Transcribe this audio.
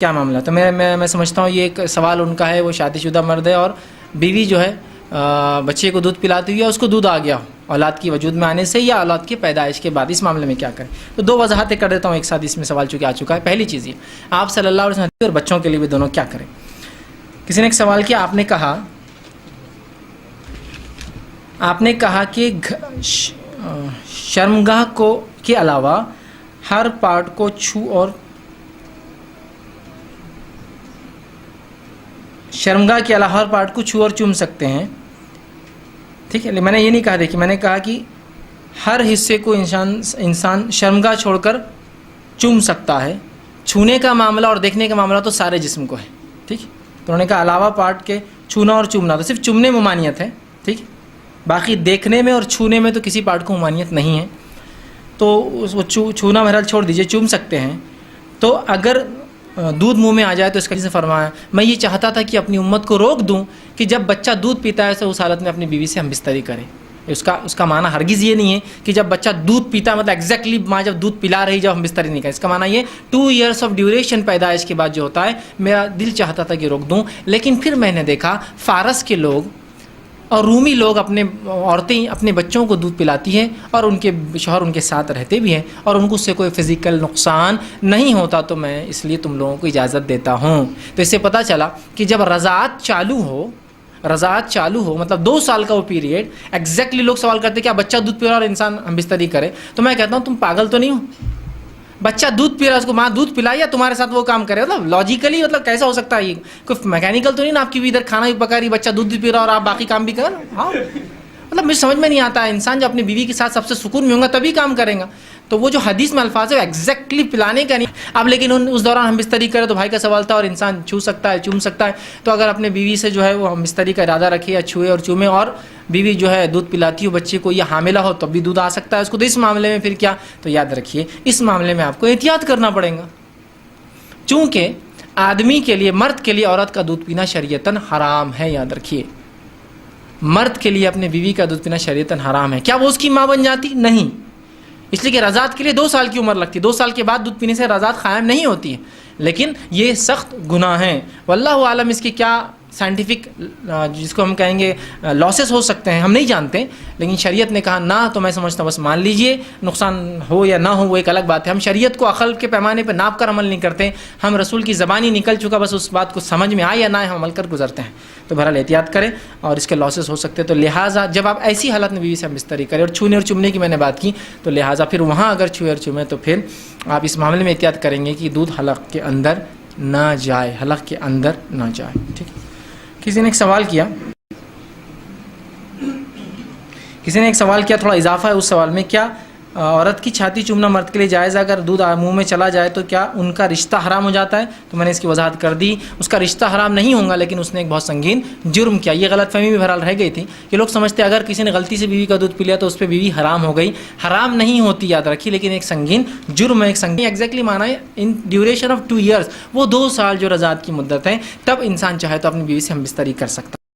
کیا معاملہ؟ تو میں سمجھتا ہوں یہ ایک سوال ان کا ہے، وہ شادی شدہ مرد ہے اور بیوی جو ہے بچے کو دودھ پلاتی ہوئی ہے، اس کو دودھ آ گیا اولاد کی وجود میں آنے سے یا اولاد کی پیدائش کے بعد، اس معاملے میں کیا کریں؟ تو دو وضاحتیں کر دیتا ہوں ایک ساتھ، اس میں سوال چونکہ آ چکا ہے۔ پہلی چیز یہ، آپ صلی اللہ علیہ وسلم اور بچوں کے لیے بھی دونوں کیا کریں؟ کسی نے ایک سوال کیا، آپ نے کہا کہ شرمگاہ کو کے علاوہ ہر پارٹ کو چھو اور شرمگاہ کے علاوہ ہر پارٹ کو چھو اور چوم سکتے ہیں، ٹھیک ہے؟ میں نے یہ نہیں کہا، دیکھیے میں نے کہا کہ ہر حصے کو انسان شرمگاہ چھوڑ کر چوم سکتا ہے، چھونے کا معاملہ اور دیکھنے کا معاملہ تو سارے جسم کو ہے، ٹھیک؟ تو انہوں نے کہا علاوہ پارٹ کے چھونا اور چومنا، تو صرف چومنے میں ممانعت ہے، ٹھیک؟ باقی دیکھنے میں اور چھونے میں تو کسی پارٹ کو ممانعت نہیں ہے، تو وہ چھونا بہرحال چھوڑ دیجئے، چوم سکتے ہیں۔ تو اگر دودھ منہ میں آ جائے تو اس کا جیسے فرمایا، میں یہ چاہتا تھا کہ اپنی امت کو روک دوں کہ جب بچہ دودھ پیتا ہے تو اس حالت میں اپنی بیوی سے ہم بستری کرے۔ اس کا معنی ہرگز یہ نہیں ہے کہ جب بچہ دودھ پیتا ہے مطلب ایگزیکٹلی ماں جب دودھ پلا رہی جب ہم بستری نہیں کریں، اس کا معنی یہ 2 ایئرس آف ڈیوریشن پیدائش کے بعد جو ہوتا ہے، میرا دل چاہتا تھا کہ روک دوں، لیکن پھر میں نے دیکھا فارس کے لوگ اور رومی لوگ عورتیں اپنے بچوں کو دودھ پلاتی ہیں اور ان کے شوہر ان کے ساتھ رہتے بھی ہیں اور ان کو اس سے کوئی فزیکل نقصان نہیں ہوتا، تو میں اس لیے تم لوگوں کو اجازت دیتا ہوں۔ تو اس سے پتہ چلا کہ جب رضاعت چالو ہو مطلب 2 سال کا وہ پیریڈ، ایگزیکٹلی لوگ سوال کرتے کیا بچہ دودھ پی رہا اور انسان ہم بستری کرے؟ تو میں کہتا ہوں تم پاگل تو نہیں ہو؟ بچہ دودھ پی رہا ہے، اس کو ماں دودھ پلائے یا تمہارے ساتھ وہ کام کرے؟ مطلب لاجیکلی مطلب کیسا ہو سکتا ہے یہ؟ کوئی میکینیکل تو نہیں نا، آپ کی بھی ادھر کھانا بھی پکا رہی، بچہ دودھ بھی پی رہا اور آپ باقی کام بھی کر؟ ہاں مطلب مجھے سمجھ میں نہیں آتا ہے، انسان جب اپنی بیوی کے ساتھ سب سے سکون میں ہوگا تبھی کام کرے گا۔ تو وہ جو حدیث میں الفاظ ہے وہ ایگزیکٹلی پلانے کا نہیں، اب لیکن اس دوران ہم بستری کرے تو بھائی کا سوال تھا، اور انسان چھو سکتا ہے چوم سکتا ہے، تو اگر اپنے بیوی سے جو ہے وہ ہم بستری کا ارادہ رکھے یا چھوئے اور چومے، اور بیوی جو ہے دودھ پلاتی ہو بچے کو یا حاملہ ہو تب بھی دودھ آ سکتا ہے اس کو، تو اس معاملے میں پھر کیا؟ تو یاد رکھیے اس معاملے میں آپ کو احتیاط کرنا پڑے گا، چونکہ آدمی کے لیے، مرد کے لیے عورت کا دودھ پینا شریعتاً حرام ہے۔ یاد رکھیے مرد کے لیے اپنے بیوی کا دودھ پینا شریعتاً حرام ہے۔ کیا وہ اس کی ماں بن جاتی؟ نہیں، اس لیے کہ رضاعت کے لیے 2 سال کی عمر لگتی ہے، 2 سال کے بعد دودھ پینے سے رضاعت قائم نہیں ہوتی ہے، لیکن یہ سخت گناہ ہیں، واللہ عالم اس کی کیا سائنٹیفک جس کو ہم کہیں گے لاسز ہو سکتے ہیں ہم نہیں جانتے، لیکن شریعت نے کہا نہ، تو میں سمجھتا ہوں بس مان لیجئے، نقصان ہو یا نہ ہو وہ ایک الگ بات ہے، ہم شریعت کو عقل کے پیمانے پہ ناپ کر عمل نہیں کرتے، ہم رسول کی زبانی نکل چکا، بس اس بات کو سمجھ میں آئے یا نہ آئے ہم عمل کر گزرتے ہیں۔ تو بہرحال احتیاط کریں، اور اس کے لاسز ہو سکتے ہیں، تو لہٰذا جب آپ ایسی حالت میں بیوی سے ہم بستری کریں، اور چھونے اور چومنے کی میں نے بات کی، تو لہٰذا پھر وہاں اگر چھوئے اور چومیں تو پھر آپ اس معاملے میں احتیاط کریں گے کہ دودھ حلق کے اندر نہ جائے، حلق کے اندر نہ جائے، ٹھیک ہے؟ کسی نے ایک سوال کیا، تھوڑا اضافہ ہے اس سوال میں، کیا عورت کی چھاتی چومنا مرد کے لیے جائز ہے؟ اگر دودھ منہ میں چلا جائے تو کیا ان کا رشتہ حرام ہو جاتا ہے؟ تو میں نے اس کی وضاحت کر دی، اس کا رشتہ حرام نہیں ہوگا، لیکن اس نے ایک بہت سنگین جرم کیا۔ یہ غلط فہمی بھی بہرحال رہ گئی تھی کہ لوگ سمجھتے اگر کسی نے غلطی سے بیوی کا دودھ پی لیا تو اس پہ بیوی حرام ہو گئی، حرام نہیں ہوتی، یاد رکھیے، لیکن ایک سنگین جرم ہے، ایک سنگین ایگزیکٹلی معنی ہے ان ڈیوریشن آف 2 ایئرس، وہ 2 سال جو رضاعت کی مدت ہے، تب انسان چاہے تو اپنی بیوی سے ہم بستری کر سکتا ہے۔